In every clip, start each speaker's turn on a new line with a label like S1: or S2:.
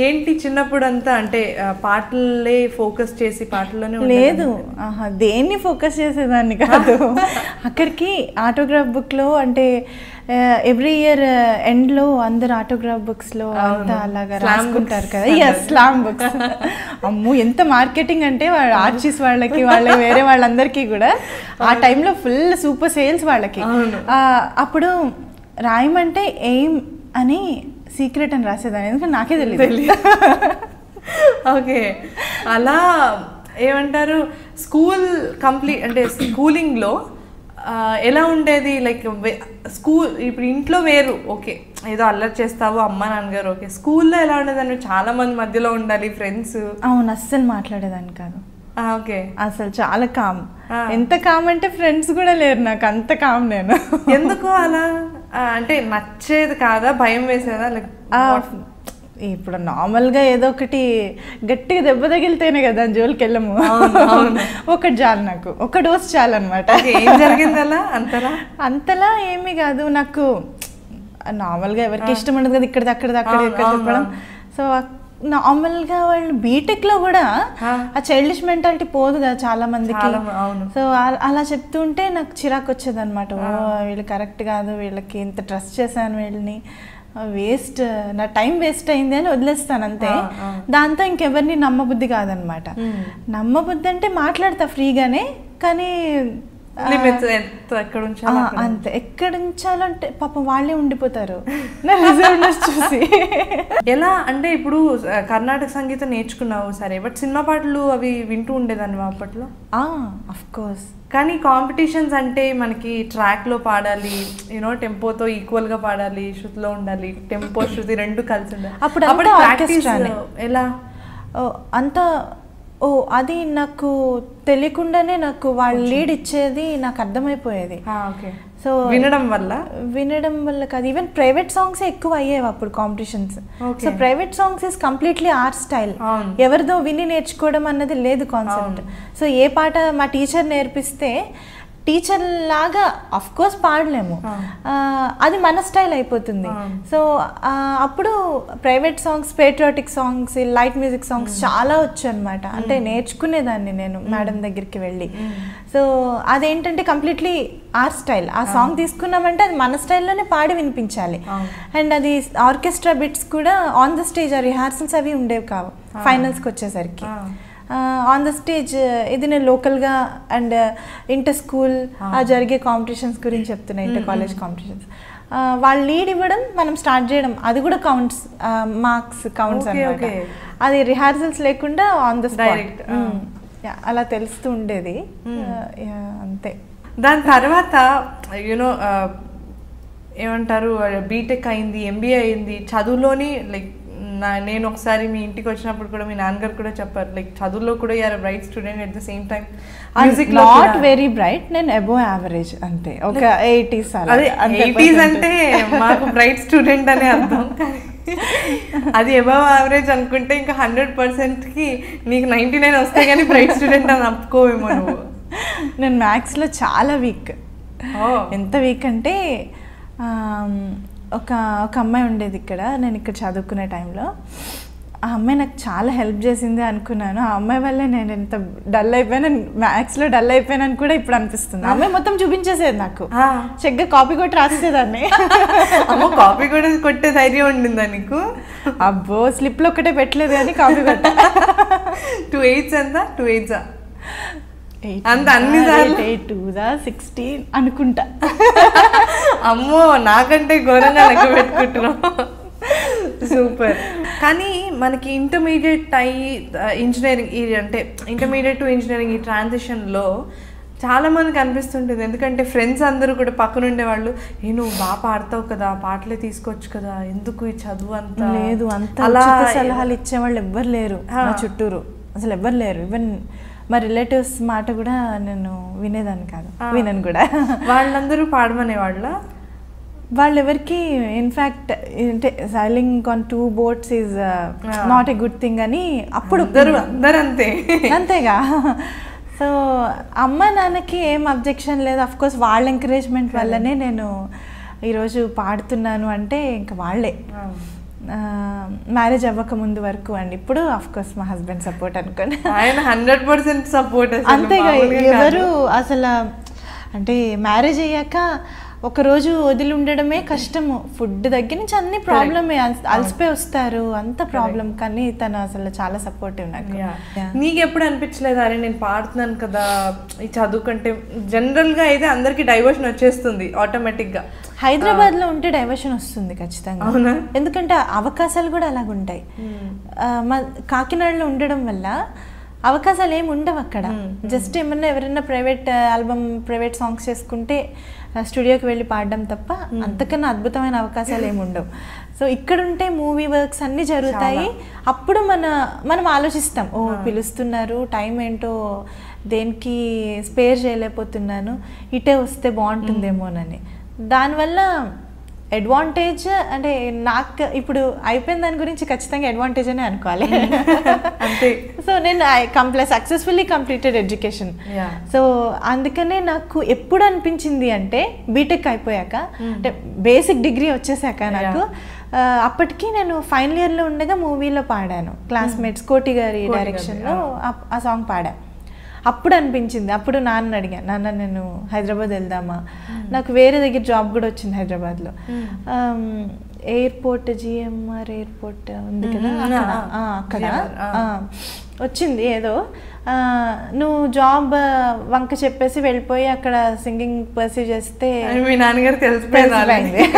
S1: ఏంటి చిన్నప్పుడు అంతా అంటే పాటలే ఫోకస్ చేసి పాటల్లోనే
S2: లేదు, దేన్ని ఫోకస్ చేసేదాన్ని కాదు. అక్కడికి ఆటోగ్రాఫ్ బుక్లో అంటే ఎవ్రీ ఇయర్ ఎండ్లో అందరు ఆటోగ్రాఫ్ బుక్స్లో అంతా అలాగా రాసుకుంటారు కదా. స్లామ్ బుక్స్, అమ్మో ఎంత మార్కెటింగ్ అంటే ఆర్టిస్ట్ వాళ్ళకి వేరే వాళ్ళందరికీ కూడా ఆ టైంలో ఫుల్ సూపర్ సేల్స్ వాళ్ళకి. అప్పుడు రాయమంటే ఎయిమ్ అని సీక్రెట్ అని రాసేదాన్ని, ఎందుకంటే నాకే తెలియదు.
S1: ఓకే, అలా ఏమంటారు స్కూల్ కంప్లీట్ అంటే స్కూలింగ్లో ఎలా ఉండేది? లైక్ స్కూల్ ఇప్పుడు ఇంట్లో వేరు, ఓకే ఏదో అల్లరి చేస్తావు అమ్మ నాన్నగారు, ఓకే స్కూల్లో ఎలా ఉండేది? అంటే చాలా మంది మధ్యలో ఉండాలి ఫ్రెండ్స్.
S2: అవును, అస్సలు మాట్లాడేదాన్ని కాదు.
S1: ఓకే,
S2: అసలు చాలా కామ్. ఎంత కామ్ అంటే ఫ్రెండ్స్ కూడా లేరు నాకు, అంత కామ్ నేను.
S1: ఎందుకు అలా? అంటే నచ్చేది కాదా, భయం వేసేదా? లైక్
S2: ఇప్పుడు నార్మల్గా ఏదో ఒకటి గట్టిగా దెబ్బ తగిలితేనే కదా జోలికి వెళ్ళము. ఒకటి చాలు, నాకు ఒక డోస్ చాలు అనమాట.
S1: ఏం జరిగింది అలా?
S2: అంతలా ఏమీ కాదు, నాకు నార్మల్గా ఎవరికి ఇష్టం ఉండదు కదా ఇక్కడిది అక్కడిది అక్కడ చెప్పడం. సో నార్మల్గా వాళ్ళు బీటెక్లో కూడా ఆ చైల్డిష్ మెంటాలిటీ పోదు కదా చాలా మందికి. సో అలా చెప్తూ ఉంటే నాకు చిరాకు వచ్చేది అనమాట. వీళ్ళు కరెక్ట్ కాదు, వీళ్ళకి ఇంత ట్రస్ట్ చేశాను, వీళ్ళని వేస్ట్, నా టైం వేస్ట్ అయింది అని వదిలేస్తాను అంతే. దాంతో ఇంకెవరిని నమ్మబుద్ధి కాదనమాట. నమ్మబుద్ధి అంటే మాట్లాడతా ఫ్రీగానే, కానీ అంతే. ఎక్కడ ఉంచాలంటే పాపం వాళ్ళే ఉండిపోతారు చూసి.
S1: ఎలా అంటే ఇప్పుడు కర్ణాటక సంగీతం నేర్చుకున్నావు సరే, బట్ సినిమా పాటలు అవి వింటూ ఉండేదాన్ని అప్పట్లో?
S2: Of course.
S1: కానీ కాంపిటీషన్స్ అంటే మనకి ట్రాక్లో పాడాలి, యూనో టెంపోతో ఈక్వల్గా పాడాలి, శృతిలో ఉండాలి, టెంపో శృతి రెండు కలిసి ఉండాలి.
S2: అప్పుడు ప్రాక్టీస్
S1: ఎలా
S2: అంతా అది నాకు తెలియకుండానే నాకు వాళ్ళు లీడ్ ఇచ్చేది నాకు అర్థమైపోయేది. సో
S1: వినడం వల్ల
S2: కాదు, ఈవెన్ ప్రైవేట్ సాంగ్స్ ఎక్కువ అయ్యేవి అప్పుడు competitions. So private songs is completely our style, ఎవరిదో విని నేర్చుకోవడం అన్నది లేదు కాన్సెప్ట్. సో ఏ పాట మా టీచర్ నేర్పిస్తే టీచర్ లాగా అఫ్ కోర్స్ పాడలేము, అది మన స్టైల్ అయిపోతుంది. సో అప్పుడు private songs, patriotic songs, light music songs చాలా వచ్చు అనమాట. అంటే నేర్చుకునేదాన్ని నేను మేడం దగ్గరికి వెళ్ళి. సో అదేంటంటే కంప్లీట్లీ ఆర్ స్టైల్. ఆ సాంగ్ తీసుకున్నామంటే అది మన స్టైల్లోనే పాడి వినిపించాలి. అండ్ అది ఆర్కెస్ట్రా బిట్స్ కూడా ఆన్ ద స్టేజ్, రిహార్సల్స్ అవి ఉండేవి కావు ఫైనల్స్కి వచ్చేసరికి. ఆన్ ద స్టేజ్ ఇది నేను లోకల్గా అండ్ ఇంటర్ స్కూల్ జరిగే కాంపిటీషన్స్ గురించి చెప్తున్నాను, ఇంటర్ కాలేజ్ కాంపిటీషన్స్. వాళ్ళు లీడ్ ఇవ్వడం, మనం స్టార్ట్ చేయడం, అది కూడా కౌంట్స్, మార్క్స్ కౌంట్స్ అన్నమాట. అది రిహార్సల్స్ లేకుండా ఆన్ ద స్పాట్ అలా తెలుస్తూ ఉండేది అంతే.
S1: దాని తర్వాత యూనో ఏమంటారు బీటెక్ అయింది, ఎంబీఏ అయింది, చదువులోని లైక్ నేను ఒకసారి మీ ఇంటికి వచ్చినప్పుడు కూడా మీ నాన్నగారు కూడా చెప్పారు లైక్ చదువులో కూడా you're bright student, at the same time music
S2: not very bright, నేను అబోవ్ యావరేజ్ అంతే, ఒక 80s.
S1: అదే 80s అంటే మాకు బ్రైట్ స్టూడెంట్ అనే అర్థం. అది అబోవ్ యావరేజ్ అనుకుంటే ఇంకా 100%కి నీకు 99 వస్తే కానీ బ్రైట్ స్టూడెంట్ అని అప్పుకోవేమో నువ్వు.
S2: నేను మ్యాథ్స్లో చాలా వీక్. ఎంత వీక్ అంటే ఒక అమ్మాయి ఉండేది ఇక్కడ, నేను ఇక్కడ చదువుకునే టైంలో. ఆ అమ్మాయి నాకు చాలా హెల్ప్ చేసింది అనుకున్నాను. ఆ అమ్మాయి వల్లే నేను ఎంత డల్ అయిపోయాను, మ్యాథ్స్లో డల్ అయిపోయానని కూడా ఇప్పుడు అనిపిస్తుంది. ఆ అమ్మాయి మొత్తం చూపించేసేది నాకు, చెక్గా కాపీ కొట్టి రాసేదాన్ని.
S1: అమ్మో, కాపీ కూడా కొట్టే ధైర్యం ఉండిందా నీకు?
S2: అబ్బో, స్లిప్లో ఒక్కటే పెట్టలేదు కానీ కాపీ కొట్టా.
S1: 2 8s ఎంత? 2 8s అంత అన్ని
S2: 16 అనుకుంటా.
S1: అమ్మో, నాకంటే ఘోరంగా లెక్క పెట్టుకుంటున్నాం. సూపర్. కానీ మనకి ఇంటర్మీడియట్ అయ్యి ఇంజనీరింగ్, అంటే ఇంటర్మీడియట్ టు ఇంజనీరింగ్ ఈ ట్రాన్సిషన్లో చాలా మందికి అనిపిస్తుంటుంది. ఎందుకంటే ఫ్రెండ్స్ అందరూ కూడా పక్కన ఉండేవాళ్ళు, నువ్వు బాగా పాడతావు కదా, పాటలే తీసుకోవచ్చు కదా, ఎందుకు ఈ చదువు అంతా
S2: లేదు, అంత అలా సలహాలు ఇచ్చేవాళ్ళు ఎవ్వరు లేరు నా చుట్టూరు, అసలు ఎవ్వరు లేరు. ఈవెన్ మా రిలేటివ్స్ మాట కూడా నేను వినేదాన్ని కాదు, వినను కూడా.
S1: వాళ్ళందరూ పాడమనే
S2: వాళ్ళు ఎవరికి ఇన్ఫ్యాక్ట్ అంటే sailing on 2 boats is not a good thing అని అప్పుడు
S1: అందరూ
S2: అంతేగా. సో అమ్మ నాన్నకి ఏం అబ్జెక్షన్ లేదు, అఫ్ కోర్స్ వాళ్ళ ఎంకరేజ్మెంట్ వల్లనే నేను ఈరోజు పాడుతున్నాను అంటే ఇంకా వాళ్ళే. మ్యారేజ్ అవ్వక ముందు వరకు అండి. ఇప్పుడు ఆఫ్ కోర్స్ మా హస్బెండ్ సపోర్ట్ అనుకోండి,
S1: ఆయన 100% సపోర్ట్.
S2: అంతేగా, ఎవరు అసలు అంటే మ్యారేజ్ అయ్యాక ఒకరోజు వదిలి ఉండడమే కష్టము, ఫుడ్ దగ్గర నుంచి అన్ని ప్రాబ్లమే, అలసిపోయి వస్తారు, అంత ప్రాబ్లం. కానీ తను అసలు చాలా సపోర్టివ్ నాకు.
S1: నీకు ఎప్పుడు అనిపించలేదు అరే నేను పాడుతున్నాను కదా ఈ చదువు కంటే? జనరల్గా అయితే అందరికి డైవర్షన్ వచ్చేస్తుంది ఆటోమేటిక్గా.
S2: హైదరాబాద్లో ఉంటే డైవర్షన్ వస్తుంది ఖచ్చితంగా, ఎందుకంటే అవకాశాలు కూడా అలాగుంటాయి. కాకినాడలో ఉండడం వల్ల అవకాశాలు ఏమి ఉండవు అక్కడ. జస్ట్ ఏమన్నా ఎవరైనా ప్రైవేట్ ఆల్బమ్, ప్రైవేట్ సాంగ్స్ చేసుకుంటే స్టూడియోకి వెళ్ళి పాడడం తప్ప అంతకన్నా అద్భుతమైన అవకాశాలు ఏమి ఉండవు. సో ఇక్కడ ఉంటే మూవీ వర్క్స్ అన్నీ జరుగుతాయి. అప్పుడు మనం ఆలోచిస్తాం, ఓ పిలుస్తున్నారు, టైం ఏంటో దేనికి స్పేర్ చేయలేకపోతున్నాను, ఇటే వస్తే బాగుంటుందేమోనని. దానివల్ల అడ్వాంటేజ్ అంటే నాకు ఇప్పుడు అయిపోయిన దాని గురించి ఖచ్చితంగా అడ్వాంటేజ్ అనే అనుకోవాలి.
S1: అంతే.
S2: సో నేను సక్సెస్ఫుల్లీ కంప్లీటెడ్ ఎడ్యుకేషన్. సో అందుకనే నాకు ఎప్పుడు అనిపించింది అంటే బీటెక్ అయిపోయాక, అంటే బేసిక్ డిగ్రీ వచ్చేసాక నాకు, అప్పటికి నేను ఫైనల్ ఇయర్లో ఉండగా మూవీలో పాడాను, క్లాస్మేట్స్ కోటి గారి డైరెక్షన్లో ఆ సాంగ్ పాడాను. అప్పుడు అనిపించింది, అప్పుడు నాన్న అడిగాను, నాన్న నేను హైదరాబాద్ వెళ్దామా, నాకు వేరే దగ్గర జాబ్ కూడా వచ్చింది హైదరాబాద్లో, ఎయిర్పోర్ట్, జిఎంఆర్ ఎయిర్పోర్ట్ ఉంది కదా అక్కడ వచ్చింది ఏదో, నువ్వు జాబ్ వంక చెప్పేసి వెళ్ళిపోయి అక్కడ సింగింగ్ పర్సూ చేస్తే,
S1: మీ నాన్నగారు తెలిసిపోయింది,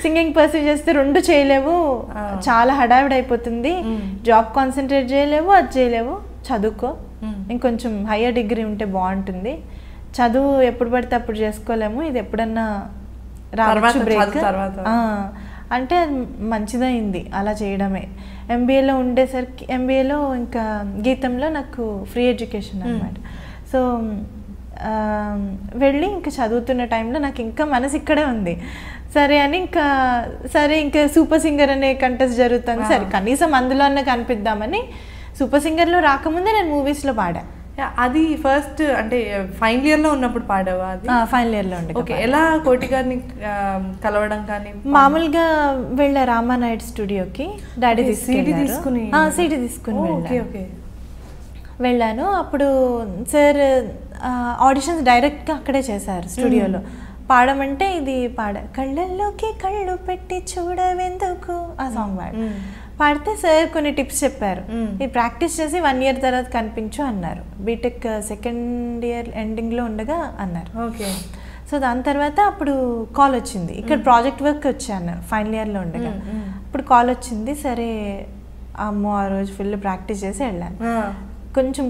S2: సింగింగ్ పర్సూ చేస్తే రెండు చేయలేవు, చాలా హడావిడి అయిపోతుంది, జాబ్ కాన్సన్ట్రేట్ చేయలేవు, అది చేయలేవు, చదువుకో, ఇంకొంచెం హయ్యర్ డిగ్రీ ఉంటే బాగుంటుంది, చదువు ఎప్పుడు పడితే అప్పుడు చేసుకోలేము, ఇది ఎప్పుడన్నా రావచ్చు బ్రేక్ అంటే మంచిదైంది అలా చేయడమే. ఎంబీఏలో ఉండేసరికి, ఎంబీఏలో ఇంకా గీతంలో నాకు ఫ్రీ ఎడ్యుకేషన్ అనమాట. సో వెళ్ళి ఇంకా చదువుతున్న టైంలో నాకు ఇంకా మనసు ఇక్కడే ఉంది, సరే అని ఇంకా సూపర్ సింగర్ అనే కంటెస్ట్ జరుగుతుంది, సరే కనీసం అందులో అన్న కనిపిద్దామని సూపర్ సింగర్లో రాకముందే నేను మూవీస్లో పాడా.
S1: అది ఫస్ట్ అంటే ఫైనల్ ఇయర్లో ఉన్నప్పుడు పాడావా? అది
S2: ఫైనల్ ఇయర్లో ఉండే.
S1: ఓకే. ఎలా కోటి గారిని కలవడం కానీ?
S2: మామూలుగా వెళ్ళా రామానాయుడు స్టూడియోకి, డాడీ సీడీ తీసుకుని వెళ్ళాను. అప్పుడు సార్ ఆడిషన్స్ డైరెక్ట్గా అక్కడే చేశారు స్టూడియోలో. పాడమంటే ఇది కళ్ళల్లోకి కళ్ళు పెట్టి చూడవెందుకు ఆ సాంగ్ పాడితే సార్ కొన్ని టిప్స్ చెప్పారు, ఇది ప్రాక్టీస్ చేసి 1 year తర్వాత కనిపించు అన్నారు. బీటెక్ సెకండ్ ఇయర్ ఎండింగ్లో ఉండగా అన్నారు.
S1: ఓకే.
S2: సో దాని తర్వాత అప్పుడు కాల్ వచ్చింది, ఇక్కడ ప్రాజెక్ట్ వర్క్ వచ్చాను ఫైనల్ ఇయర్లో ఉండగా. అప్పుడు కాల్ వచ్చింది, సరే అమ్మో ఆ రోజు ఫుల్ ప్రాక్టీస్ చేసి వెళ్ళాను. కొంచెం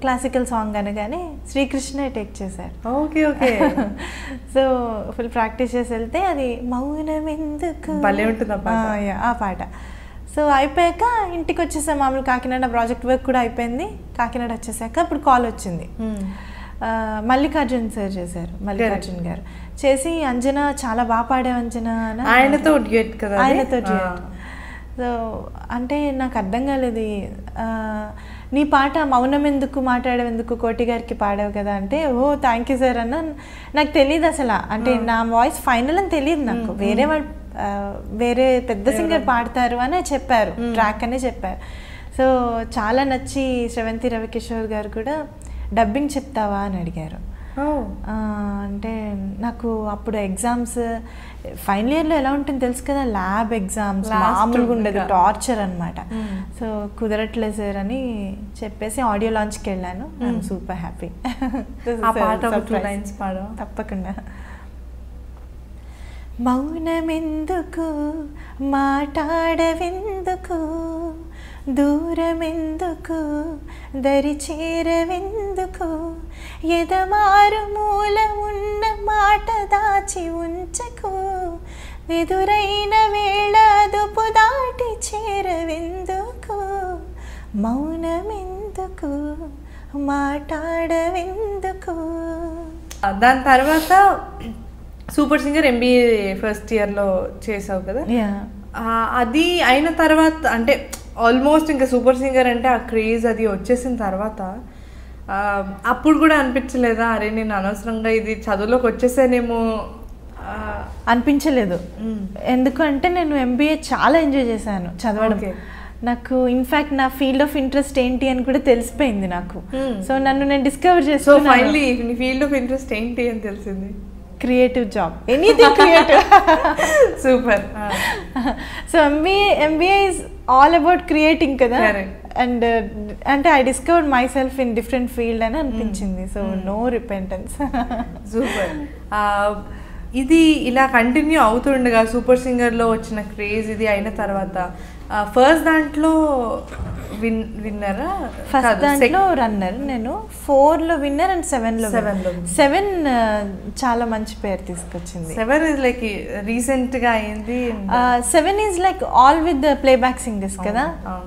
S2: క్లాసికల్ సాంగ్ అనగానే శ్రీకృష్ణ టేక్ చేశారు.
S1: Okay okay.
S2: So full practice చేసి వెళ్తే అది మౌనం ఎందుకు ఆ పాట. సో అయిపోయాక ఇంటికి వచ్చేసా, మామూలు కాకినాడ ప్రాజెక్ట్ వర్క్ కూడా అయిపోయింది. కాకినాడ వచ్చేసాక అప్పుడు కాల్ వచ్చింది, మల్లికార్జున్ సార్ చేశారు, మల్లికార్జున్ గారు చేసి, అంజనా చాలా బాగా పాడావు అంజనా,
S1: ఆయనతో డ్యూయట్ కదా,
S2: ఆయనతో డ్యూయట్. సో అంటే నాకు అర్థం కాలేదు, నీ పాట మౌనం ఎందుకు మాట్లాడేందుకు కోటి గారికి పాడావు కదా అంటే, ఓ థ్యాంక్ యూ సార్ అన్న. నాకు తెలియదు అసలు, అంటే నా వాయిస్ ఫైనల్ అని తెలియదు నాకు, వేరే పెద్ద సింగర్ పాడతారు అని చెప్పారు, ట్రాక్ అనే చెప్పారు. సో చాలా నచ్చి శ్రవంతి రవికిషోర్ గారు కూడా డబ్బింగ్ చెప్తావా అని అడిగారు. అంటే నాకు అప్పుడు ఎగ్జామ్స్ ఫైనల్ ఇయర్లో ఎలా ఉంటుంది తెలుసు కదా, ల్యాబ్ ఎగ్జామ్స్ మామూలుగా ఉండదు, టార్చర్ అనమాట. సో కుదరట్లేదు సార్ అని చెప్పేసి ఆడియో లాంచ్కి వెళ్ళాను. Super happy. తప్పకుండా. మౌనమెందుకు మాట్లాడవెందుకు, దూరమెందుకు దరి చేరవెందుకు, ఎదమారు మూల ఉన్న మాట దాచి ఉంచకు, ఎదురైన వేళ అదుపు దాటి చేరవెందుకు, మౌనమెందుకు మాట్లాడవెందుకు.
S1: దాని తర్వాత సూపర్ సింగర్ ఎంబీఏ ఫస్ట్ ఇయర్లో చేసావు కదా, అది అయిన తర్వాత అంటే ఆల్మోస్ట్ ఇంకా సూపర్ సింగర్ అంటే ఆ క్రేజ్ అది వచ్చేసిన తర్వాత అప్పుడు కూడా అనిపించలేదా, అరే నేను అనవసరంగా ఇది చదువులోకి వచ్చేసానేమో
S2: అనిపించలేదు. ఎందుకంటే నేను MBA చాలా ఎంజాయ్ చేశాను చదవడం. నాకు ఇన్ఫాక్ట్ నా ఫీల్డ్ ఆఫ్ ఇంట్రెస్ట్ ఏంటి అని కూడా తెలిసిపోయింది నాకు. సో నన్ను నేను డిస్కవర్ చేస్తాను.
S1: ఫైనల్లీ నీ ఫీల్డ్ ఆఫ్ ఇంట్రెస్ట్ ఏంటి అని తెలిసింది?
S2: Creative job, anything creative.
S1: Super.
S2: So MBA is all about creating కదా. అండ్ అంటే I discovered myself in different field అని అనిపించింది. So no repentance.
S1: సూపర్. ఇది ఇలా కంటిన్యూ అవుతుండగా సూపర్ సింగర్లో వచ్చిన క్రేజ్ ఇది అయిన తర్వాత ఫస్ట్ దాంట్లో విన్నరా?
S2: ఫస్ట్ దాంట్లో రన్నర్, నేను 4లో విన్నర్ అండ్ 7లో 7 చాలా మంచి పేరు తీసుకొచ్చింది.
S1: 7 ఇస్ లైక్ రీసెంట్ గా అయింది.
S2: 7 is like all with playback singers కదా,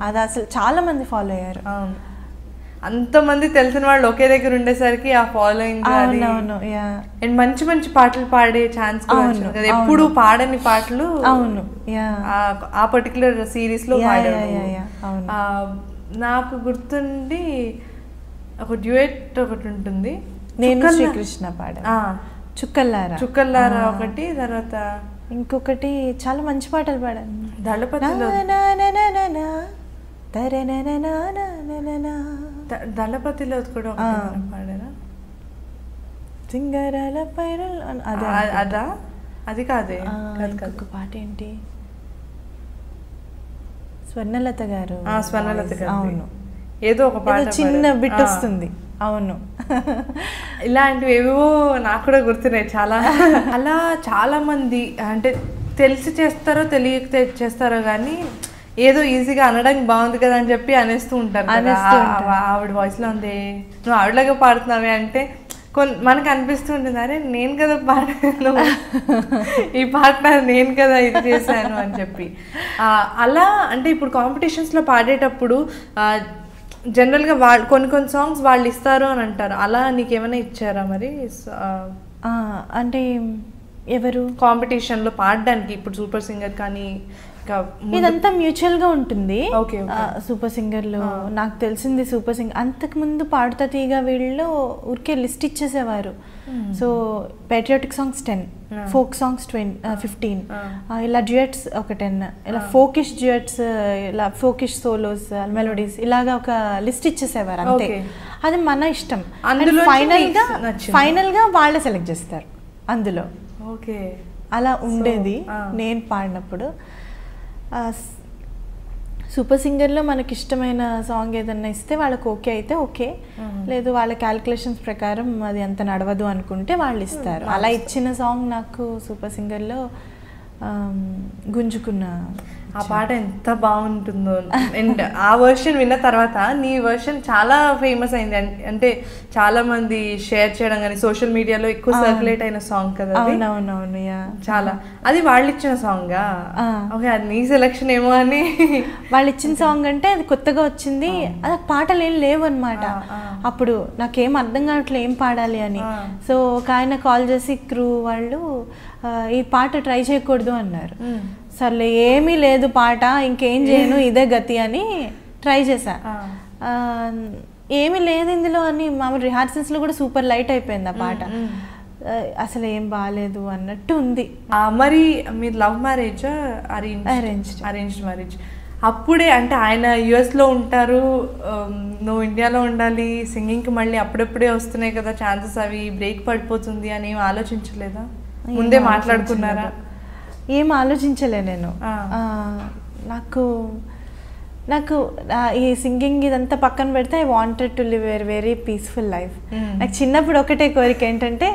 S2: అది అసలు చాలా మంది ఫాలో అయ్యారు.
S1: అంతమంది తెలిసిన వాళ్ళు ఒకే దగ్గర ఉండేసరికి ఆ ఫాలోయింగ్ అండ్ మంచి మంచి పాటలు పాడే ఛాన్స్ కదా. ఎప్పుడు పాడని పాటలు ఆ పర్టికులర్ సిరీస్ లో నాకు గుర్తుండి ఒక డ్యూయెట్ ఒకటి ఉంటుంది,
S2: నేను శ్రీకృష్ణ పాడ చుక్కల్లారా ఒకటి, తర్వాత ఇంకొకటి చాలా మంచి పాటలు పాడాను.
S1: దళపతిలో కూడా పాడారా?
S2: సింగరాల పైరల్
S1: అదా? అది కాదే.
S2: ఇంకొక పాట ఏంటి, స్వర్ణలత గారు.
S1: స్వర్ణలత గారు,
S2: అవును.
S1: ఏదో ఒక పాట
S2: చిన్న బిట్ వస్తుంది. అవును,
S1: ఇలాంటివి ఏవేవో నాకు కూడా గుర్తున్నాయి చాలా. అలా చాలా మంది అంటే తెలిసి చేస్తారో తెలియక చేస్తారో కానీ ఏదో ఈజీగా అనడానికి బాగుంది కదా అని చెప్పి అనేస్తూ ఉంటారు. ఆవిడ వాయిస్ లో ఉంది, నువ్వు ఆవిడలాగా పాడుతున్నావే అంటే మనకు అనిపిస్తూ ఉంటుంది, అరే నేను కదా పాడాను, ఈ పాట నేను కదా ఇది చేశాను అని చెప్పి. అలా అంటే ఇప్పుడు కాంపిటీషన్స్లో పాడేటప్పుడు జనరల్గా వాళ్ళు కొన్ని సాంగ్స్ వాళ్ళు ఇస్తారు అని అంటారు. అలా నీకేమైనా ఇచ్చారా మరి?
S2: అంటే ఎవరు
S1: కాంపిటీషన్లో పాడడానికి? ఇప్పుడు సూపర్ సింగర్ కానీ
S2: ఇదంతా మ్యూచువల్ గా ఉంటుంది. సూపర్ సింగర్ లో నాకు తెలిసింది, సూపర్ సింగర్ అంతకు ముందు పాడుతా తీగా వీళ్ళు ఊరికే లిస్ట్ ఇచ్చేసేవారు. So patriotic songs 10, folk songs 15, ఇలా డ్యూయట్స్ ఒక 10, ఇలా ఫోకిష్ డ్యూయట్స్, ఇలా ఫోకిష్ సోలోస్, మెలోడీస్, ఇలాగా ఒక లిస్ట్ ఇచ్చేసేవారు అంతే. అది మన ఇష్టం. ఫైనల్ గా వాళ్ళే సెలెక్ట్ చేస్తారు అందులో. అలా ఉండేది నేను పాడినప్పుడు. సూపర్ సింగర్లో మనకి ఇష్టమైన సాంగ్ ఏదన్నా ఇస్తే వాళ్ళకి ఓకే అయితే ఓకే, లేదు వాళ్ళ క్యాలిక్యులేషన్స్ ప్రకారం అది అంత నడవదు అనుకుంటే వాళ్ళు ఇస్తారు. అలా ఇచ్చిన సాంగ్ నాకు సూపర్ సింగర్లో గుంజుకున్న
S1: ఆ పాట ఎంత బాగుంటుందో. అండ్ ఆ వర్షన్ విన్న తర్వాత నీ వర్షన్ చాలా ఫేమస్ అయింది, అంటే చాలా మంది షేర్ చేయడం కానీ సోషల్ మీడియాలో ఎక్కువ సర్క్యులేట్ అయిన సాంగ్ కదా.
S2: అవునవునవును,
S1: చాలా. అది వాళ్ళు ఇచ్చిన సాంగా? ఓకే, అది నీ సెలెక్షన్ ఏమో అని.
S2: వాళ్ళు ఇచ్చిన సాంగ్ అంటే అది కొత్తగా వచ్చింది, అది పాటలు ఏం లేవు అనమాట. అప్పుడు నాకేం అర్థం కావట్లేదు ఏం పాడాలి అని. సో ఒక ఆయన కాల్ చేసి క్రూ వాళ్ళు ఈ పాట ట్రై చేయకూడదు అన్నారు. సర్లే ఏమీ లేదు పాట, ఇంకేం చేయను, ఇదే గతి అని ట్రై చేశా. ఏమీ లేదు ఇందులో అని మామూలు రిహార్సల్స్లో కూడా సూపర్ లైట్ అయిపోయింది ఆ పాట. అసలు ఏం బాగాలేదు అన్నట్టు ఉంది.
S1: మరి మీరు లవ్ మ్యారేజ్ అరేంజ్డ్ మ్యారేజ్? అప్పుడే అంటే ఆయన యుఎస్లో ఉంటారు, నువ్వు ఇండియాలో ఉండాలి, సింగింగ్కి మళ్ళీ అప్పుడప్పుడే వస్తున్నాయి కదా ఛాన్సెస్, అవి బ్రేక్ పడిపోతుంది అని ఏం ఆలోచించలేదా? ముందే మాట్లాడుకున్నారా?
S2: ఏం ఆలోచించలే నేను. నాకు ఈ సింగింగ్ ఇదంతా పక్కన పెడితే I wanted to live very peaceful life. నాకు చిన్నప్పుడు ఒకటే కోరిక ఏంటంటే,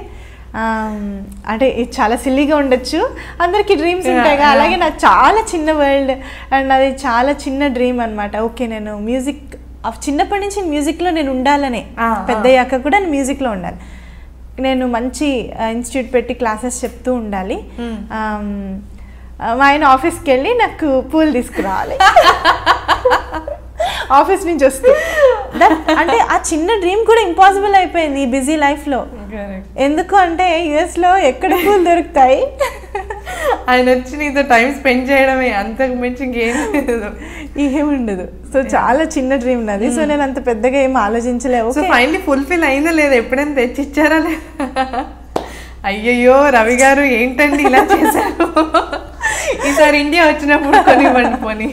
S2: అంటే ఇది చాలా సిల్లీగా ఉండొచ్చు, అందరికీ డ్రీమ్స్ ఉంటాయి కదా, అలాగే నాకు చాలా చిన్న వరల్డ్ అండ్ అది చాలా చిన్న డ్రీమ్ అనమాట. ఓకే, నేను మ్యూజిక్ చిన్నప్పటి నుంచి మ్యూజిక్లో నేను ఉండాలనే, పెద్దయ్యాక కూడా నేను మ్యూజిక్లో ఉండాలి, నేను మంచి ఇన్స్టిట్యూట్ పెట్టి క్లాసెస్ చెప్తూ ఉండాలి, మా ఆయన ఆఫీస్కి వెళ్ళి నాకు పూలు తీసుకురావాలి ఆఫీస్ నుంచి వస్తే. అంటే ఆ చిన్న డ్రీమ్ కూడా ఇంపాసిబుల్ అయిపోయింది ఈ బిజీ లైఫ్లో. ఎందుకు అంటే యుఎస్లో ఎక్కడ పూలు దొరుకుతాయి,
S1: ఆయన వచ్చి నీతో టైం స్పెండ్ చేయడమే, అంతకు మించి ఇంకేం
S2: ఉండదు. సో చాలా చిన్న డ్రీమ్ నాది. సో నేను అంత పెద్దగా ఏం ఆలోచించలేవు.
S1: సో ఫైనల్లీ ఫుల్ఫిల్ అయిందా లేదా? ఎప్పుడైనా తెచ్చిచ్చారా లేదా? అయ్యయ్యో రవి గారు ఏంటండి ఇలా చేశారు, ఈసారి ఇండియా వచ్చినప్పుడు కొనివ్వండి పోనీ.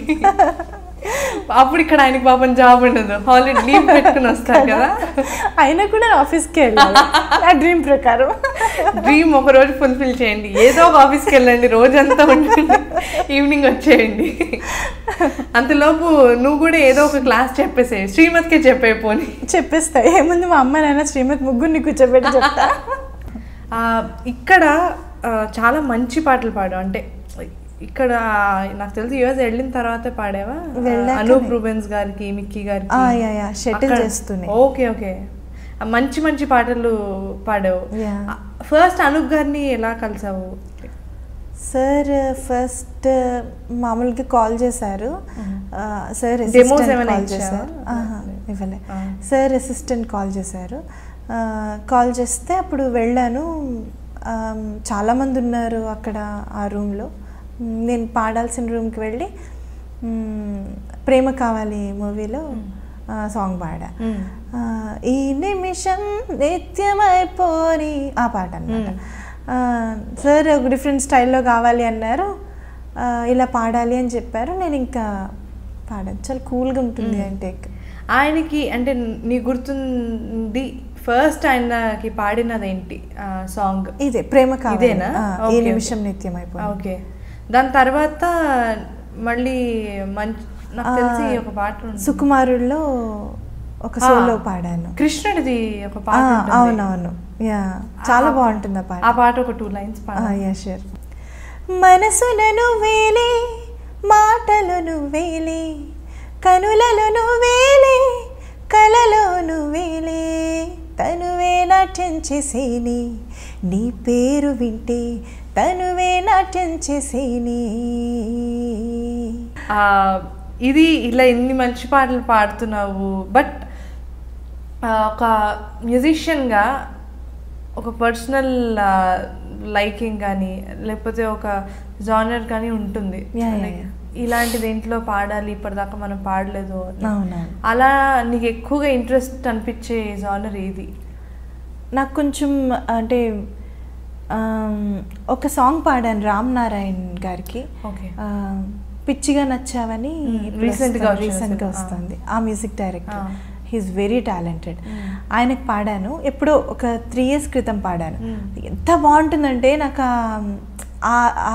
S1: అప్పుడు ఇక్కడ ఆయనకి పాపం జాబ్ ఉండదు, హాలిడే లీవ్ పెట్టుకుని వస్తారు కదా.
S2: అయినా కూడా ఆఫీస్కి వెళ్ళాలి నా డ్రీమ్ ప్రకారం.
S1: డ్రీమ్ ఒక రోజు ఫుల్ఫిల్ చేయండి, ఏదో ఒక ఆఫీస్కి వెళ్ళండి, రోజంతా ఉండండి, ఈవినింగ్ వచ్చేయండి. అంతలోపు నువ్వు కూడా ఏదో ఒక క్లాస్ చెప్పేసేయి, శ్రీమతికే చెప్పే పోనీ.
S2: చెప్పేస్తా, ఏముంది మా అమ్మ నాన్న శ్రీమతి ముగ్గురిని కూర్చోబెట్టి చెప్తా.
S1: ఇక్కడ చాలా మంచి పాటలు పాడు, అంటే ఇక్కడ నాకు తెలిసి యూఎస్ వెళ్ళిన తర్వాతే పాడావా? అనూప్ రూబెన్స్ గారికి, మిక్కీ గారికి
S2: షటిల్ చేస్తుంది.
S1: ఓకే ఓకే, మంచి మంచి పాటలు పాడావు. ఫస్ట్ అనూప్ గారిని ఎలా కలిసావు?
S2: సార్ ఫస్ట్ మామూలుగా కాల్ చేశారు సార్, కాల్ చేశారు ఇవ్వలే సార్, అసిస్టెంట్ కాల్ చేశారు. కాల్ చేస్తే అప్పుడు వెళ్ళాను. చాలామంది ఉన్నారు అక్కడ ఆ రూమ్లో. నేను పాడాల్సిన రూమ్కి వెళ్ళి ప్రేమ కావాలి మూవీలో సాంగ్ పాడా. ఈ నిమిషం నిత్యమైపోని ఆ పాట అన్నమాట. సార్ ఒక డిఫరెంట్ స్టైల్లో కావాలి అన్నారు, ఇలా పాడాలి అని చెప్పారు. నేను ఇంకా పాడాను, చాలా కూల్గా ఉంటుంది అంటే.
S1: ఆయనకి అంటే నీ గుర్తుంది ఫస్ట్ ఆయనకి పాడినది ఏంటి సాంగ్?
S2: ఇదే ప్రేమ కావాలేనా, ఈ నిమిషం నిత్యం అయిపోయింది.
S1: ఓకే, దాని తర్వాత మళ్ళీ మంచి నాకు తెలిసి ఒక పాట
S2: సుకుమారుల్లో ఒక సోలో పాడాను,
S1: కృష్ణుడిది ఒక పాట.
S2: అవునవును, యా చాలా బాగుంటుంది ఆ పాట.
S1: ఆ పాట ఒక 2 lines పాడు.
S2: Yeah sure. మనసులను వేలే, మాటలను వేలే, కనులను వేలే, కలలోను వేలే, తనువే నాట్యం చేసేని, నీ పేరు వింటే తనువే నాట్యం చేసేని.
S1: ఇది ఇలా ఎన్ని మంచి పాటలు పాడుతున్నావు, బట్ ఒక మ్యూజిషియన్గా ఒక పర్సనల్ లైకింగ్ కానీ లేకపోతే ఒక జానర్ కానీ ఉంటుంది. ఇలాంటి దేంట్లో పాడాలి, ఇప్పటిదాకా మనం పాడలేదు, అలా నీకు ఎక్కువగా ఇంట్రెస్ట్ అనిపించే జానర్ ఏది?
S2: నాకు కొంచెం అంటే ఒక సాంగ్ పాడాను రామ్ నారాయణ్ గారికి, పిచ్చిగా నచ్చావని, రీసెంట్గా వస్తుంది. ఆ music director, he's very talented. ఆయనకు పాడాను ఎప్పుడో ఒక 3 years క్రితం పాడాను. ఎంత బాగుంటుందంటే నాకు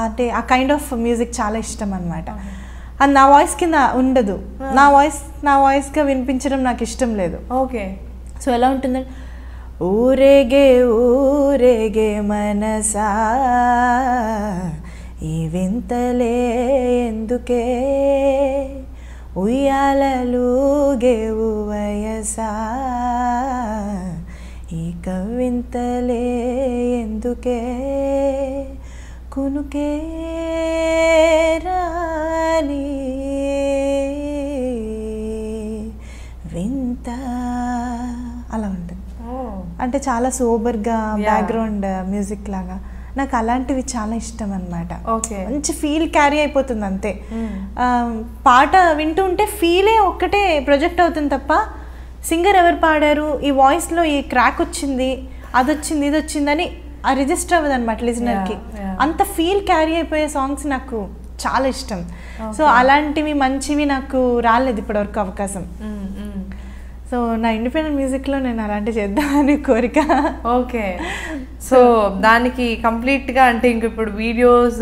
S2: అంటే ఆ కైండ్ ఆఫ్ మ్యూజిక్ చాలా ఇష్టం అనమాట. అది నా వాయిస్ కింద ఉండదు, నా వాయిస్గా వినిపించడం నాకు ఇష్టం లేదు.
S1: ఓకే,
S2: సో ఎలా ఉంటుందంటే, ఊరేగే ఊరేగే మనసా ఈ వింతలే ఎందుకే, ఉయ్యాలలుగేవు వయసా ఈ కవింతలే ఎందుకే, కునుకే రాని వింత, అలా ఉంటుంది. అంటే చాలా సోబర్గా బ్యాక్గ్రౌండ్ మ్యూజిక్ లాగా నాకు అలాంటివి చాలా ఇష్టం అనమాట. మంచి ఫీల్ క్యారీ అయిపోతుంది అంతే. పాట వింటూ ఉంటే ఫీలే ఒక్కటే ప్రొజెక్ట్ అవుతుంది తప్ప సింగర్ ఎవరు పాడారు, ఈ వాయిస్లో ఈ క్రాక్ వచ్చింది, అది వచ్చింది, ఇది వచ్చిందని ఆ రిజిస్టర్ అవ్వదు అనమాట లిజనర్కి. అంత ఫీల్ క్యారీ అయిపోయే సాంగ్స్ నాకు చాలా ఇష్టం. సో అలాంటివి మంచివి నాకు రాలేదు ఇప్పటివరకు అవకాశం. సో నా ఇండిపెండెంట్ మ్యూజిక్లో నేను అలాంటివి చేద్దామని కోరిక.
S1: ఓకే, సో దానికి కంప్లీట్గా అంటే ఇంక ఇప్పుడు వీడియోస్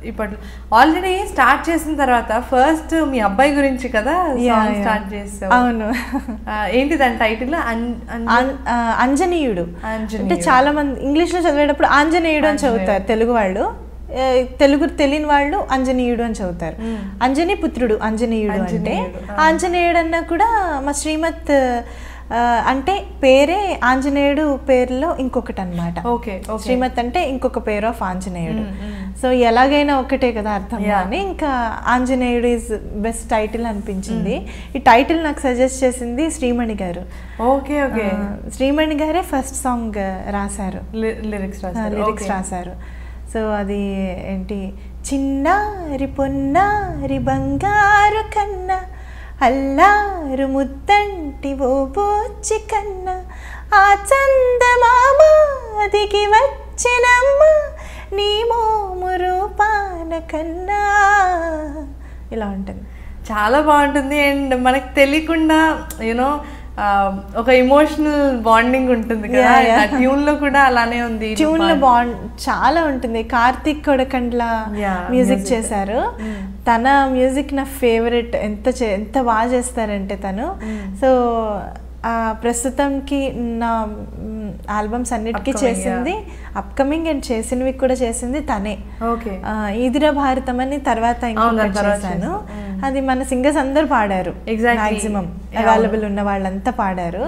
S1: ఇప్పట్లో ఆల్రెడీ స్టార్ట్ చేసిన తర్వాత ఫస్ట్ మీ అబ్బాయి గురించి కదా స్టార్ట్ చేస్తావు?
S2: అవును.
S1: ఏంటి దాని టైటిల్?
S2: అంజనీయుడు. అంటే చాలా మంది ఇంగ్లీష్లో చదివేటప్పుడు ఆంజనేయుడు అని చదువుతారు తెలుగు వాళ్ళు, తెలుగు తెలియని వాళ్ళు అంజనీయుడు అని చదువుతారు. అంజనీ పుత్రుడు అంజనీయుడు అంటే, ఆంజనేయుడు అన్నా కూడా మా శ్రీమత్ అంటే పేరే ఆంజనేయుడు పేరులో ఇంకొకటి అనమాట. శ్రీమత్ అంటే ఇంకొక పేరు ఆఫ్ ఆంజనేయుడు. సో ఎలాగైనా ఒకటే కదా అర్థం అని ఇంకా ఆంజనేయుడు ఈజ్ బెస్ట్ టైటిల్ అనిపించింది. ఈ టైటిల్ నాకు సజెస్ట్ చేసింది శ్రీమణి గారు.
S1: ఓకే ఓకే,
S2: శ్రీమణి గారే ఫస్ట్ సాంగ్ రాశారు,
S1: లిరిక్స్
S2: రాశారు. సో అది ఏంటి, చిన్నారి పొన్నారి బంగారు కన్నా అల్లారు ముద్దంటి ఓ బోచి కన్నా ఆ చందమామ దిగి వచ్చి వచ్చెనమ్మ నీ మోము రూపాన కన్నా. ఇలా ఉంటుంది.
S1: చాలా బాగుంటుంది. అండ్ మనకు తెలియకుండా యూనో ఒక ఎమోషనల్ బాండింగ్ ఉంటుంది కదా, ట్యూన్ లో కూడా అలానే ఉంది.
S2: ట్యూన్ లో బాండ్ చాలా ఉంటుంది. కార్తీక్ కొడకండ్ల మ్యూజిక్ చేశారు. తన మ్యూజిక్ నా ఫేవరెట్. ఎంత బాగా చేస్తారంటే తను. సో ప్రస్తుతంకి నా ఆల్బమ్స్ అన్నిటికీ చేసింది, అప్కమింగ్ అండ్ చేసినవి కూడా చేసింది తనే. ఇదిరా భారతం అని తర్వాత ఇంకొకటి చేశాను. అది మన సింగర్స్ అందరు పాడారు, మాక్సిమం అవైలబుల్ ఉన్న వాళ్ళంతా పాడారు.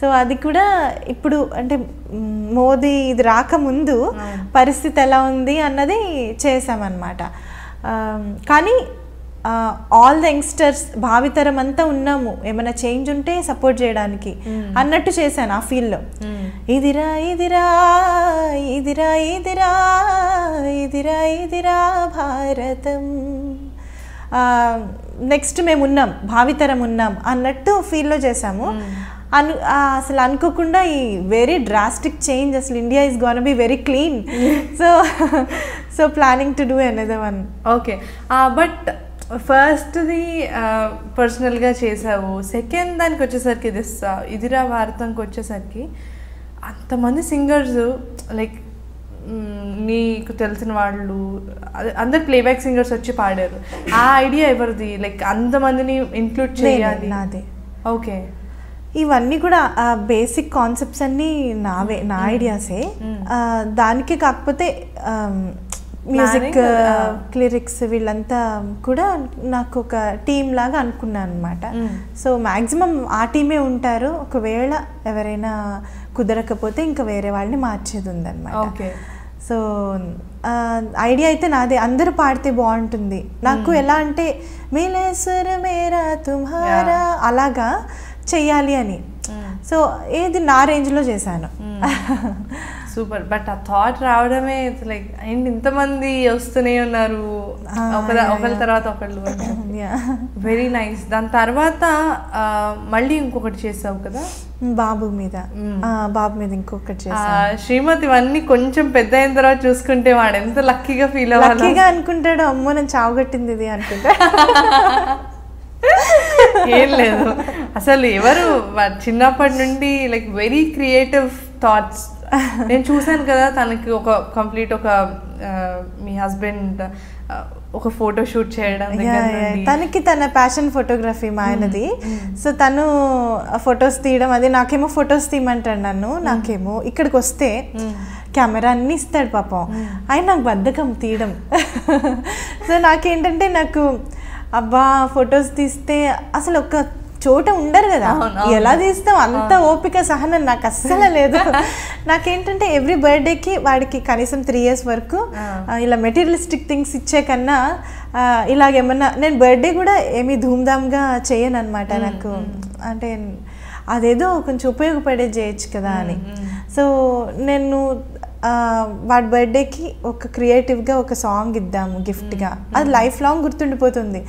S2: సో అది కూడా ఇప్పుడు అంటే మోదీ ఇది రాకముందు పరిస్థితి ఎలా ఉంది అన్నది చేసామన్నమాట. కానీ ఆల్ ద యంగ్స్టర్స్ భావితరం అంతా ఉన్నాము, ఏమైనా చేంజ్ ఉంటే సపోర్ట్ చేయడానికి అన్నట్టు చేశాను ఆ ఫీల్డ్లో. ఇదిరా ఇదిరా ఇదిరా ఇదిరా ఇదిరా ఇదిరా భారతం, నెక్స్ట్ మేము ఉన్నాం, భావితరం ఉన్నాం అన్నట్టు ఫీల్లో చేసాము. అసలు అనుకోకుండా ఈ వెరీ డ్రాస్టిక్ చేంజ్, అసలు India is gonna be very clean. So planning to do another one.
S1: Okay, but ఫస్ట్ది పర్సనల్గా చేసావు. సెకండ్ దానికి వచ్చేసరికి ఇదిరా భారతంకి వచ్చేసరికి అంతమంది సింగర్స్ లైక్ నీకు తెలిసిన వాళ్ళు అందరు ప్లేబ్యాక్ సింగర్స్ వచ్చి పాడారు. ఆ ఐడియా ఎవరిది? లైక్ అంతమందిని ఇంక్లూడ్ చేయాలి.
S2: నాదే.
S1: ఓకే,
S2: ఇవన్నీ కూడా బేసిక్ కాన్సెప్ట్స్ అన్నీ నావే, నా ఐడియాసే. దానికి కాకపోతే మ్యూజిక్ లిరిక్స్ వీళ్ళంతా కూడా నాకు ఒక టీమ్ లాగా అనుకున్నాను అనమాట. సో మ్యాక్సిమం ఆ టీమే ఉంటారు. ఒకవేళ ఎవరైనా కుదరకపోతే ఇంకా వేరే వాళ్ళని మార్చేది ఉందన్నమాట. సో ఐడియా అయితే నాదే. అందరూ పాడితే బాగుంటుంది. నాకు ఎలా అంటే మేలేశ్వర మేరా తుమ్హారా అలాగా చెయ్యాలి అని. సో ఏది నా రేంజ్లో చేశాను.
S1: సూపర్. బట్ ఆ థాట్ రావడమే లైక్ అండ్ ఇంతమంది వస్తూనే ఉన్నారు ఒకరి తర్వాత ఒకళ్ళు. Very nice. దాని తర్వాత మళ్ళీ ఇంకొకటి చేసావు కదా
S2: బాబు మీద ఇంకొకటి చేసా.
S1: శ్రీమతి ఇవన్నీ కొంచెం పెద్ద అయిన తర్వాత చూసుకుంటే వాడు ఎంత లక్కీగా ఫీల్ అవ్వాలి.
S2: లక్కీగా అనుకుంటాడు, అమ్మో నేను చావుగట్టింది ఇది అనుకుంటా.
S1: ఏం లేదు, అసలు ఎవరు చిన్నప్పటి నుండి లైక్ వెరీ క్రియేటివ్ థాట్స్. నేను చూసాను కదా తనకి ఒక కంప్లీట్ ఒక మీ హస్బెండ్ ఒక ఫోటో షూట్ చేయడం.
S2: తనకి తన ప్యాషన్ ఫోటోగ్రఫీ మా ఆయనది. సో తను ఫొటోస్ తీయడం, అది నాకేమో ఫొటోస్ తీయమంటాడు నన్ను, నాకేమో ఇక్కడికి వస్తే కెమెరా అన్ని ఇస్తాడు పాపం. ఆయన నాకు బద్ధకం తీయడం. సో నాకేంటంటే నాకు అబ్బా ఫొటోస్ తీస్తే అసలు ఒక చోట ఉండరు కదా, ఎలా తీస్తాం అంత ఓపిక సహనం నాకు అస్సలు లేదు. నాకేంటంటే ఎవ్రీ బర్త్డేకి వాడికి కనీసం 3 years వరకు ఇలా మెటీరియలిస్టిక్ థింగ్స్ ఇచ్చే కన్నా ఇలాగేమన్నా, నేను బర్త్డే కూడా ఏమీ ధూమ్ధామ్గా చేయను అనమాట. నాకు అంటే అదేదో కొంచెం ఉపయోగపడేది చేయొచ్చు కదా అని. సో నేను వాడి బర్త్డేకి ఒక క్రియేటివ్గా ఒక సాంగ్ ఇద్దాము గిఫ్ట్గా, అది లైఫ్ లాంగ్ గుర్తుండిపోతుంది,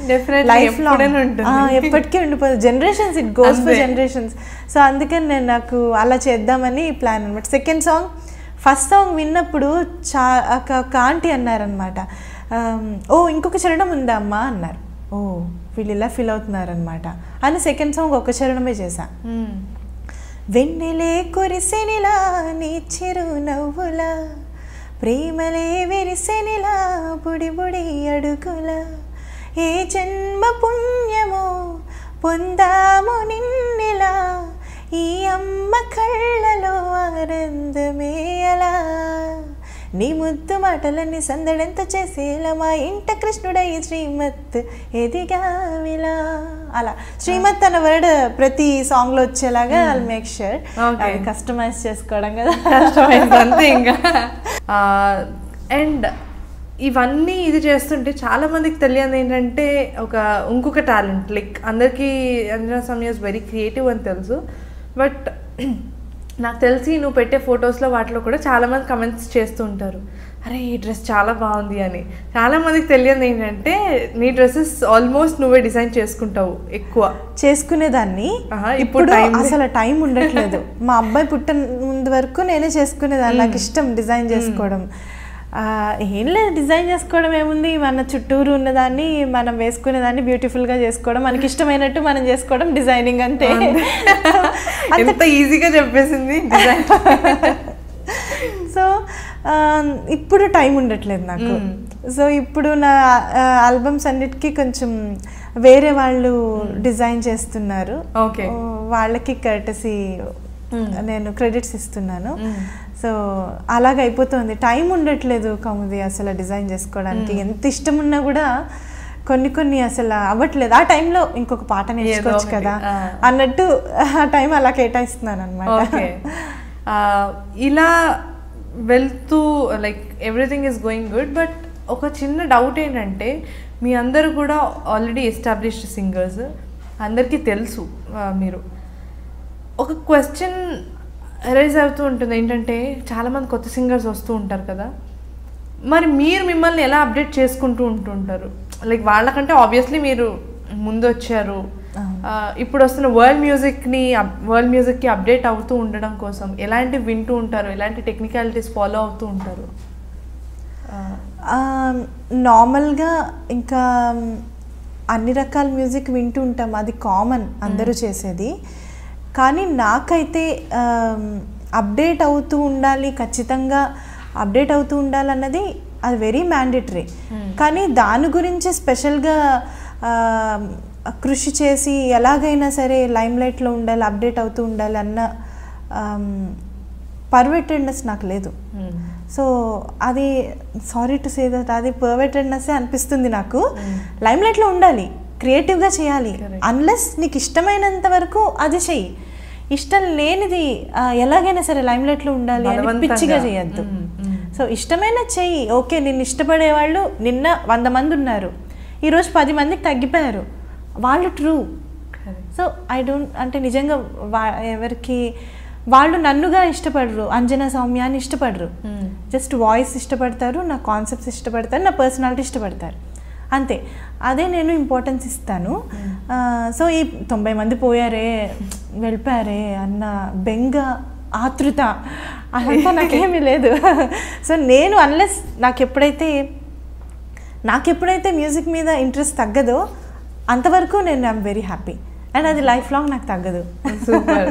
S2: లైఫ్ లాంగ్ ఎప్పటికీ ఉండిపోతుంది, generations, it goes for generations. So అందుకని నేను నాకు అలా చేద్దామని ప్లాన్ అనమాట. సెకండ్ సాంగ్, ఫస్ట్ సాంగ్ విన్నప్పుడు ఒక ఆంటీ అన్నారనమాట, ఓ ఇంకొక చరణం ఉందా అమ్మా అన్నారు. ఓ వీళ్ళు ఇలా ఫీల్ అవుతున్నారనమాట అని సెకండ్ సాంగ్ ఒక చరణమే చేశా. వెన్నెలే కురిసెనిలా నీ చిరు నవ్వులా, ప్రేమలే విరిసెనిలా బుడి బుడి అడుగులా, ఏ జన్మ పుణ్యమో పొందాము నిన్నెలా, ఈ అమ్మ కళ్ళలో ఆనందమే అలా, నీ ముద్దు మాటలన్నీ సందడంత చేసేలా, మా ఇంట కృష్ణుడై శ్రీమత్ ఎదిగావిలా. అలా శ్రీమత్ అన్న వర్డ్ ప్రతి సాంగ్ లో వచ్చేలాగా ఐల్ మేక్ ష్యూర్. అది కస్టమైజ్ చేసుకోవడం కదా,
S1: కస్టమైజ్ అంతే ఇంకా. అండ్ ఇవన్నీ ఇది చేస్తుంటే చాలా మందికి తెలియదు ఏంటంటే ఇంకొక టాలెంట్, లైక్ అందరికీ Anjana Soumya is very creative అని తెలుసు. బట్ నాకు తెలిసి నువ్వు పెట్టే ఫొటోస్లో వాటిలో కూడా చాలామంది కమెంట్స్ చేస్తూ ఉంటారు, అరే ఈ డ్రెస్ చాలా బాగుంది అని. చాలా మందికి తెలియదు ఏంటంటే నీ డ్రెస్సెస్ ఆల్మోస్ట్ నువ్వే డిజైన్ చేసుకుంటావు ఎక్కువ.
S2: చేసుకునేదాన్ని, ఇప్పుడు అసలు టైం ఉండట్లేదు. మా అబ్బాయి పుట్టిన ముందు వరకు నేనే చేసుకునేదాన్ని. నాకు ఇష్టం డిజైన్ చేసుకోవడం. ఏం లేదు, డిజైన్ చేసుకోవడం ఏముంది, మన చుట్టూరు ఉన్నదాన్ని మనం వేసుకునేదాన్ని బ్యూటిఫుల్గా చేసుకోవడం, మనకి ఇష్టమైనట్టు మనం చేసుకోవడం, డిజైనింగ్ అంతే.
S1: అంత ఈజీగా చెప్పేసింది డిజైన్.
S2: సో ఇప్పుడు టైం ఉండట్లేదు నాకు. సో ఇప్పుడు నా ఆల్బమ్స్ అన్నిటికీ కొంచెం వేరే వాళ్ళు డిజైన్ చేస్తున్నారు. వాళ్ళకి కర్టసీ నేను క్రెడిట్స్ ఇస్తున్నాను. సో అలాగ అయిపోతుంది. టైం ఉండట్లేదు కౌముది అసలు డిజైన్ చేసుకోవడానికి. ఎంత ఇష్టం ఉన్నా కూడా కొన్ని అసలు అవ్వట్లేదు. ఆ టైంలో ఇంకొక పాట నేర్చుకోవచ్చు కదా అన్నట్టు ఆ టైం అలా కేటాయిస్తున్నాను అనమాట.
S1: ఇలా వెళ్తూ like everything is going good. But ఒక చిన్న డౌట్ ఏంటంటే మీ అందరూ కూడా ఆల్రెడీ ఎస్టాబ్లిష్డ్ సింగర్స్, అందరికీ తెలుసు. మీరు ఒక క్వశ్చన్ రైజ్ అవుతూ ఉంటుంది ఏంటంటే చాలామంది కొత్త సింగర్స్ వస్తూ ఉంటారు కదా, మరి మీరు మిమ్మల్ని ఎలా అప్డేట్ చేసుకుంటూ ఉంటుంటారు? లైక్ వాళ్ళకంటే ఆబ్వియస్లీ మీరు ముందు వచ్చారు. ఇప్పుడు వస్తున్న వరల్డ్ మ్యూజిక్కి అప్డేట్ అవుతూ ఉండడం కోసం ఎలాంటివి వింటూ ఉంటారు, ఎలాంటి టెక్నికాలిటీస్ ఫాలో అవుతూ ఉంటారు?
S2: నార్మల్గా ఇంకా అన్ని రకాల మ్యూజిక్ వింటూ ఉంటాం, అది కామన్ అందరూ చేసేది. కానీ నాకైతే అప్డేట్ అవుతూ ఉండాలి, ఖచ్చితంగా అప్డేట్ అవుతూ ఉండాలన్నది అది వెరీ మ్యాండేటరీ. కానీ దాని గురించి స్పెషల్గా కృషి చేసి ఎలాగైనా సరే లైమ్లైట్లో ఉండాలి, అప్డేట్ అవుతూ ఉండాలి అన్న పర్వెటెడ్నెస్ నాకు లేదు. సో అది సారీ టు సే దట్ అది పర్వెటెడ్నెస్సే అనిపిస్తుంది నాకు. లైమ్లైట్లో ఉండాలి, క్రియేటివ్గా చేయాలి. అన్లెస్ నీకు ఇష్టమైనంత వరకు అది చెయ్యి. ఇష్టం లేనిది ఎలాగైనా సరే లైమ్లైట్లో ఉండాలి అని పిచ్చిగా చేయొద్దు. సో ఇష్టమైన చెయ్యి. ఓకే, నిన్ను ఇష్టపడేవాళ్ళు నిన్న 100 మంది ఉన్నారు, ఈరోజు 10 మందికి తగ్గిపోయారు, వాళ్ళు ట్రూ. సో ఐ డోంట్ అంటే నిజంగా ఎవరికి వాళ్ళు నన్నుగా ఇష్టపడరు, అంజనా సౌమ్యాన్ని ఇష్టపడరు. జస్ట్ వాయిస్ ఇష్టపడతారు, నా కాన్సెప్ట్స్ ఇష్టపడతారు, నా పర్సనాలిటీ ఇష్టపడతారు, అంతే. అదే నేను ఇంపార్టెన్స్ ఇస్తాను. సో ఈ 90 మంది పోయారే వెళ్ళిపోయారే అన్న బెంగ, ఆతృత అదంతా నాకేమీ లేదు. సో నేను అన్లెస్ నాకు ఎప్పుడైతే మ్యూజిక్ మీద ఇంట్రెస్ట్ తగ్గదో అంతవరకు నేను ఐఎమ్ వెరీ హ్యాపీ. అండ్ అది లైఫ్ లాంగ్ నాకు తగ్గదు.
S1: సూపర్.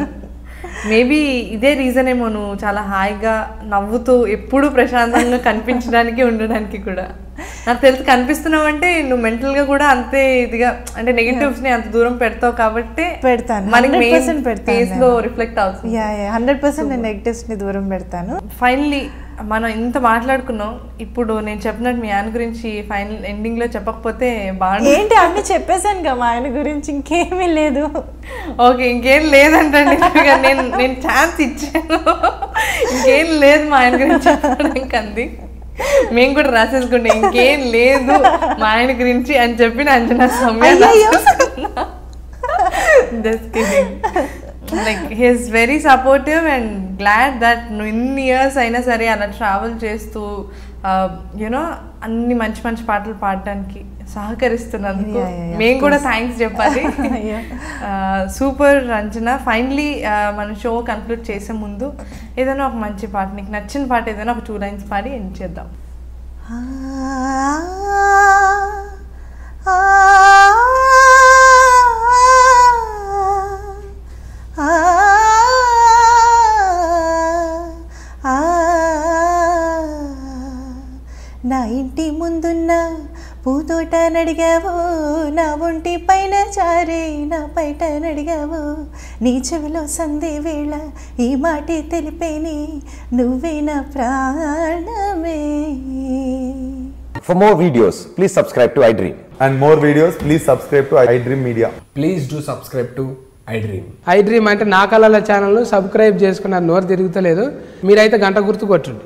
S1: మేబీ ఇదే రీజన్ ఏమో నువ్వు చాలా హాయిగా నవ్వుతూ ఎప్పుడూ ప్రశాంతంగా కనిపించడానికి ఉండడానికి కూడా. నాకు తెలిసి కనిపిస్తున్నావు అంటే నువ్వు మెంటల్గా కూడా అంతే ఇదిగా అంటే నెగిటివ్స్ని అంత దూరం పెడతావు కాబట్టి
S2: పెడతాను,
S1: ఫేస్లో రిఫ్లెక్ట్ అవుతుంది.
S2: 100% నేను నెగిటివ్స్ని దూరం పెడతాను.
S1: ఫైనలీ మనం ఇంత మాట్లాడుకున్నాం, ఇప్పుడు నేను చెప్పినట్టు మీ ఆయన గురించి ఫైనల్ ఎండింగ్లో చెప్పకపోతే బాగుంది.
S2: ఏంటి అన్నీ చెప్పేశాను కదా మా ఆయన గురించి, ఇంకేమీ లేదు.
S1: ఓకే, ఇంకేం లేదంటండి. నేను ఛాన్స్ ఇచ్చాను, ఇంకేం లేదు మా ఆయన గురించి చెప్పడానికి అంది. మేము కూడా రాసేసుకుంటే ఇంకేం లేదు మా ఆయన గురించి అని చెప్పిన Anjana Soumya. Just kidding. Like he's very supportive and glad that నువ్వు ఇన్ని ఇయర్స్ అయినా సరే అలా ట్రావెల్ చేస్తూ యూనో అన్ని మంచి మంచి పాటలు పాడడానికి సహకరిస్తున్నందుకు మేము కూడా థ్యాంక్స్ చెప్పాలి. సూపర్ అంజనా. ఫైనలీ మన షో కంక్లూడ్ చేసే ముందు ఏదైనా ఒక మంచి పాట, నీకు నచ్చిన పాట ఏదైనా ఒక 2 lines పాడి ఎండ్ చేద్దాం.
S2: నా ఇంటి ముందున్న పూతోట నడిగావు, నా ఒంటి పైన చారే నా పైట నడిగావు, నీ చెవిలో సందే వేళ ఈ మాటే తెలిపేని నువ్వే నా ప్రాణమే.
S3: For more videos, please subscribe to iDream.
S4: And more videos, please subscribe to iDream Media.
S5: Please do subscribe to iDream.
S6: iDream అంటే నా కళల ఛానల్ను సబ్స్క్రైబ్ చేసుకున్న నోరు తిరుగుతలేదు, మీరైతే గంట గుర్తు కొట్టండి.